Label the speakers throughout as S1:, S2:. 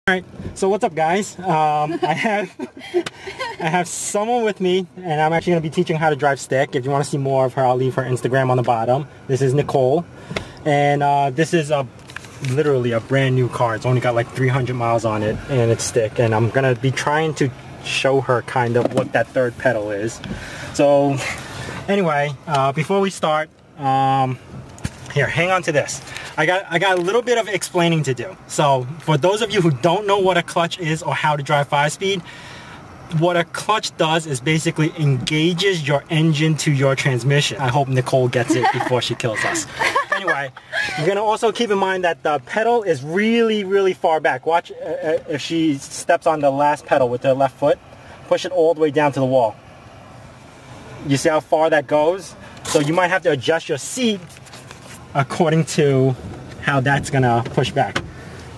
S1: Alright, so what's up guys? I have someone with me and I'm actually going to be teaching how to drive stick. If you want to see more of her, I'll leave her Instagram on the bottom. This is Nicole, and this is literally a brand new car. It's only got like 300 miles on it and it's stick, and I'm going to be trying to show her kind of what that third pedal is. So anyway, before we start, here, hang on to this. I got a little bit of explaining to do. So for those of you who don't know what a clutch is or how to drive 5-speed, what a clutch does is basically engages your engine to your transmission. I hope Nicole gets it before she kills us. Anyway, you're gonna also keep in mind that the pedal is really far back. Watch if she steps on the last pedal with her left foot, push it all the way down to the wall. You see how far that goes? So you might have to adjust your seat according to how that's gonna push back.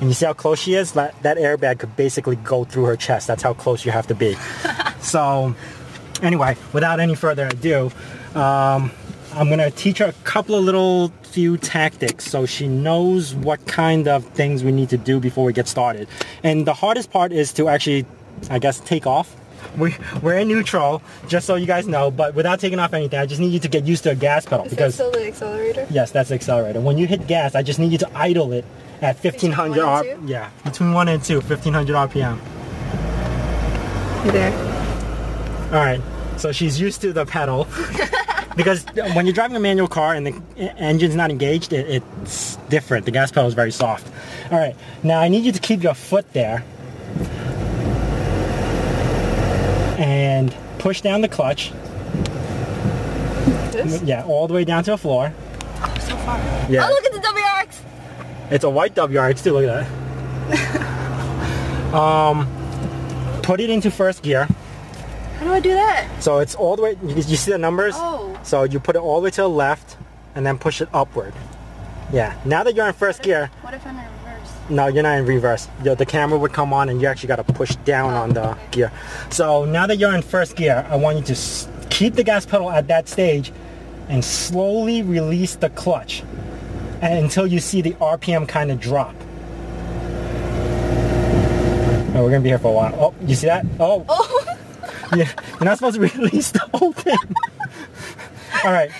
S1: And you see how close she is? That airbag could basically go through her chest. That's how close you have to be. So anyway, without any further ado, I'm gonna teach her a couple of few tactics so she knows what kind of things we need to do before we get started. And the hardest part is to actually, I guess, take off. We're in neutral, just so you guys know, but without taking off anything, I just need you to get used to a gas pedal.
S2: Is that still the accelerator?
S1: Yes, that's the accelerator. When you hit gas, I just need you to idle it at 1500 RPM. Yeah, between 1 and 2, 1500 RPM.
S2: You there?
S1: Alright, so she's used to the pedal. Because when you're driving a manual car and the engine's not engaged, it's different. The gas pedal is very soft. Alright, now I need you to keep your foot there and push down the clutch.
S2: This?
S1: Yeah, all the way down to the floor.
S2: Oh, so far.
S1: Yeah.
S2: Oh, look at the WRX!
S1: It's a white WRX too, look at that. Put it into first gear.
S2: How do I do that?
S1: So it's all the way, you see the numbers?
S2: Oh.
S1: So you put it all the way to the left and then push it upward. Yeah, now that you're in first gear.
S2: What if I'm in reverse?
S1: No, you're not in reverse. The camera would come on and you actually got to push down on the gear. So now that you're in first gear, I want you to keep the gas pedal at that stage and slowly release the clutch until you see the RPM kind of drop. Oh, we're going to be here for a while. Oh, you see that? Oh. Yeah, you're not supposed to release the whole thing. All right.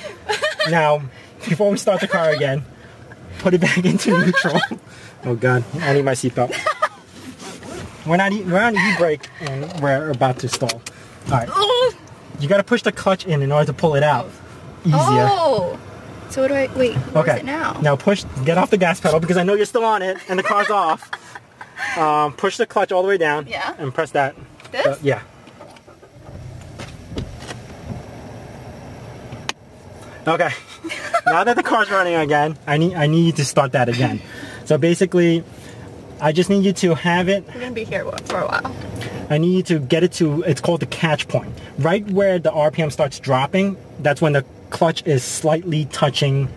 S1: Now, before we start the car again, put it back into neutral. Oh God, I need my seatbelt. We're on e-brake and we're about to stall. Alright. You gotta push the clutch in order to pull it out. Easier.
S2: Oh! So what do I, wait, where is it now?
S1: Now get off the gas pedal because I know you're still on it and the car's off. Push the clutch all the way down.
S2: Yeah.
S1: And press that.
S2: This?
S1: Yeah. Okay. Now that the car's running again, I need you to start that again. So basically, I just need you to have it.
S2: We're gonna be here for a while.
S1: I need you to get it to, it's called the catch point. Right where the RPM starts dropping, that's when the clutch is slightly touching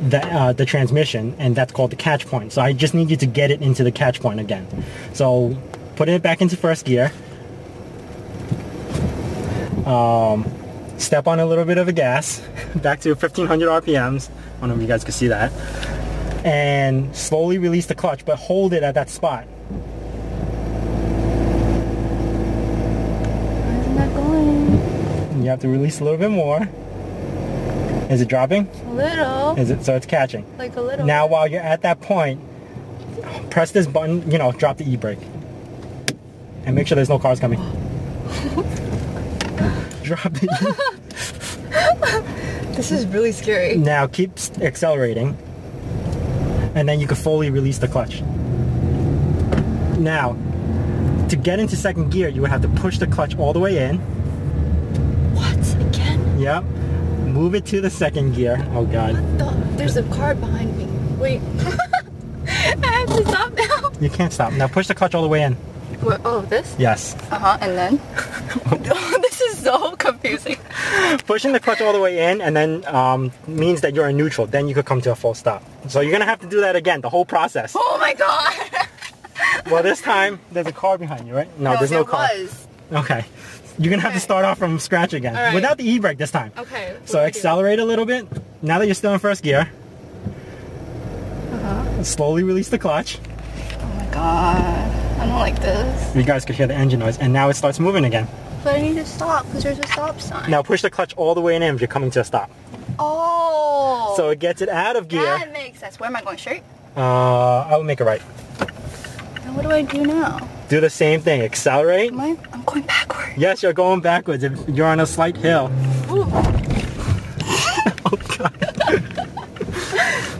S1: the transmission, and that's called the catch point. So I just need you to get it into the catch point again. So put it back into first gear. Step on a little bit of the gas, back to 1500 RPMs. I don't know if you guys can see that. And slowly release the clutch, but hold it at that spot.
S2: Why isn't that going?
S1: You have to release a little bit more. Is it dropping?
S2: A little.
S1: Is it? So it's catching.
S2: Like a little.
S1: Now while you're at that point, press this button, drop the e-brake. And make sure there's no cars coming. Drop the
S2: This is really scary.
S1: Now keep accelerating. And then you can fully release the clutch. Now, to get into second gear, you would have to push the clutch all the way in.
S2: What? Again?
S1: Yep. Move it to the second gear. Oh God.
S2: There's a car behind me. Wait. I have to stop now.
S1: You can't stop. Now push the clutch all the way in.
S2: What, oh, this?
S1: Yes.
S2: And then? This is so confusing.
S1: Pushing the clutch all the way in and then means that you're in neutral. Then you could come to a full stop. So you're going to have to do that again, the whole process.
S2: Oh my God.
S1: Well, this time, there's a car behind you, right? No, there's no car.
S2: Was.
S1: Okay. You're going to have to start off from scratch again.
S2: Right.
S1: Without the e-brake this time.
S2: Okay.
S1: So accelerate a little bit. Now that you're still in first gear. Slowly release the clutch.
S2: Oh my God. I don't like this.
S1: You guys could hear the engine noise, and now it starts moving again.
S2: But I need to stop because there's a stop sign.
S1: Now push the clutch all the way in if you're coming to a stop.
S2: Oh.
S1: So it gets it out of gear.
S2: That makes sense. Where am I going? Straight?
S1: I will make it right.
S2: And what do I do now?
S1: Do the same thing. Accelerate.
S2: I'm going backwards.
S1: Yes, you're going backwards. If you're on a slight hill.
S2: Ooh.
S1: Oh God.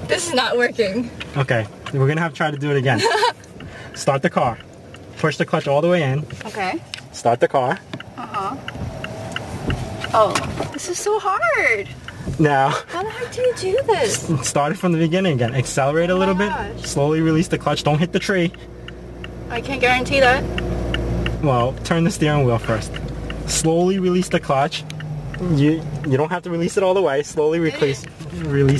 S2: This is not working.
S1: Okay, we're gonna have to try to do it again. Start the car. Push the clutch all the way in.
S2: Okay.
S1: Start the car.
S2: Uh-huh. Oh, this is so hard.
S1: Now,
S2: How the heck do you do this?
S1: start it from the beginning again. Accelerate a little bit.
S2: gosh.
S1: Slowly release the clutch. Don't hit the tree.
S2: I can't guarantee that.
S1: Well, turn the steering wheel first. Slowly release the clutch. You don't have to release it all the way. Slowly release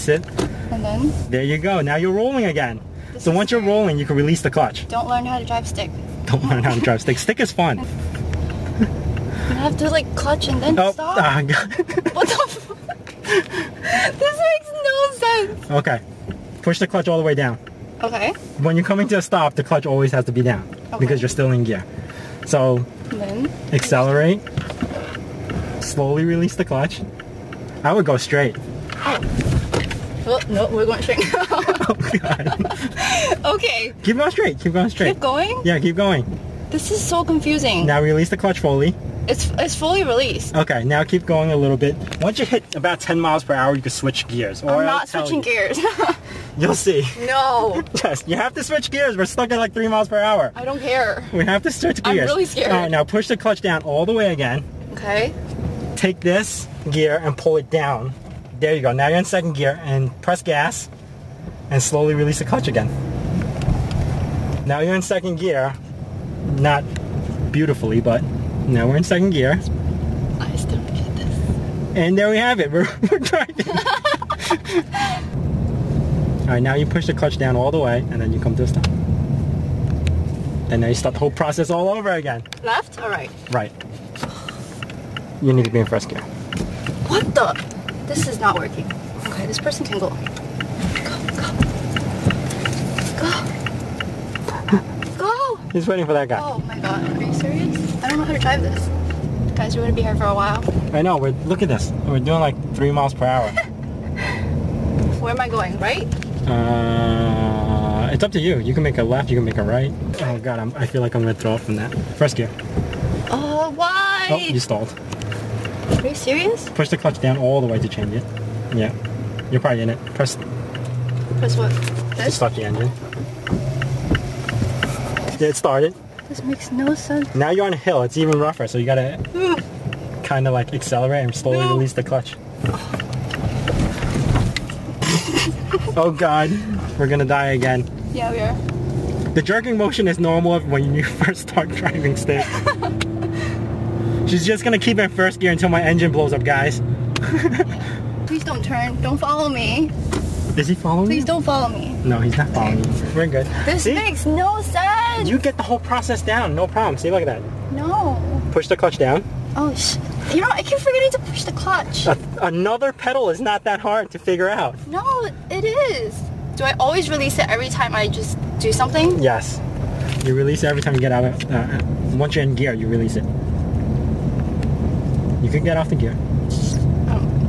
S1: it.
S2: And then?
S1: There you go. Now you're rolling again. So once you're rolling, you can release the clutch.
S2: Don't learn how to drive stick.
S1: Don't learn how to drive stick. Stick is fun.
S2: You have to like clutch and then stop.
S1: God.
S2: What the fuck? This makes no sense.
S1: Okay. Push the clutch all the way down.
S2: Okay.
S1: When you're coming to a stop, the clutch always has to be down because you're still in gear. So
S2: And then?
S1: accelerate. Slowly release the clutch. I would go straight.
S2: Oh, no, we're going straight.
S1: Oh God.
S2: Okay.
S1: Keep going straight. Keep going straight.
S2: Keep going?
S1: Yeah, keep going.
S2: This is so confusing.
S1: Now release the clutch fully.
S2: It's fully released.
S1: Okay, now keep going a little bit. Once you hit about 10 miles per hour, you can switch gears. Or
S2: I'm not switching gears.
S1: You'll see.
S2: No.
S1: Yes, you have to switch gears. We're stuck at like 3 miles per hour.
S2: I don't care.
S1: We have to switch gears.
S2: I'm really scared.
S1: All right, now push the clutch down all the way again.
S2: Okay.
S1: Take this gear and pull it down. There you go. Now you're in second gear and press gas and slowly release the clutch again. Now you're in second gear. Not beautifully, but now we're in second gear.
S2: I still get this.
S1: And there we have it. We're driving. Alright, now you push the clutch down all the way and then you come to a stop. And now you start the whole process all over again.
S2: Left or right?
S1: Right. You need to be in first gear.
S2: What the? This is not working. Okay, this person can go. Go.
S1: He's waiting for that guy.
S2: Oh my god, are you serious? I don't know how to drive this. Guys, we're gonna be here for a while.
S1: I know, look at this. We're doing like 3 miles per hour.
S2: Where am I going, right?
S1: It's up to you. You can make a left, you can make a right. Oh god, I feel like I'm gonna throw up from that. First gear.
S2: Oh, why?
S1: Oh, you stalled.
S2: Are you serious?
S1: Push the clutch down all the way to change it. Yeah. You're probably in it. Press
S2: what?
S1: to
S2: This?
S1: start the engine. Yeah, it started.
S2: This makes no sense.
S1: Now you're on a hill. It's even rougher, so you gotta kind of like accelerate and slowly release the clutch. Oh god, we're gonna die again.
S2: Yeah, we are.
S1: The jerking motion is normal when you first start driving stick. She's just gonna keep in first gear until my engine blows up, guys.
S2: Please don't turn. Don't follow me.
S1: Is he following
S2: Please
S1: you?
S2: don't follow me.
S1: No, he's not following you. We're good.
S2: This
S1: See?
S2: makes no sense.
S1: You get the whole process down, no problem. See, look at that.
S2: No.
S1: Push the clutch down.
S2: Oh, you know, I keep forgetting to push the clutch.
S1: Another pedal is not that hard to figure out.
S2: No, it is. Do I always release it every time I just do something?
S1: Yes. You release it every time you get out of... once you're in gear, you release it. You could get off the gear.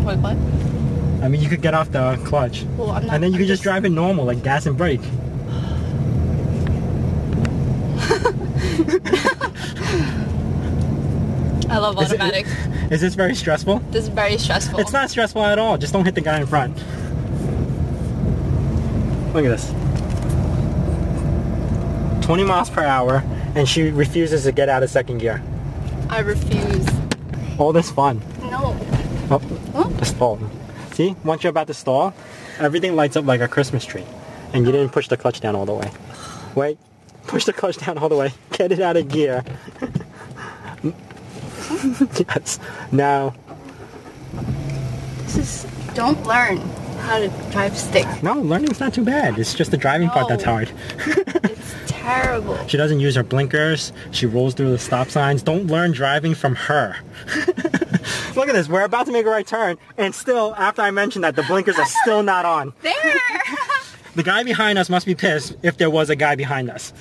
S2: Wait, what?
S1: I mean, you could get off the clutch.
S2: Well, I'm not...
S1: And then you could just drive it normal, like gas and brake.
S2: I love automatics.
S1: Is this very stressful?
S2: This is very stressful.
S1: It's not stressful at all. Just don't hit the guy in front. Look at this. 20 miles per hour, and she refuses to get out of second gear.
S2: I refuse.
S1: All this fun.
S2: No.
S1: Oh,
S2: Huh?
S1: the stall. See, once you're about to stall, everything lights up like a Christmas tree. And you didn't push the clutch down all the way. Wait, push the clutch down all the way. Get it out of gear. Yes. Now.
S2: This is... Don't learn how to drive stick.
S1: No, learning's not too bad. It's just the driving part that's hard.
S2: It's terrible.
S1: She doesn't use her blinkers. She rolls through the stop signs. Don't learn driving from her. Look at this. We're about to make a right turn, and still, after I mentioned that, the blinkers are still not on.
S2: There!
S1: The guy behind us must be pissed if there was a guy behind us.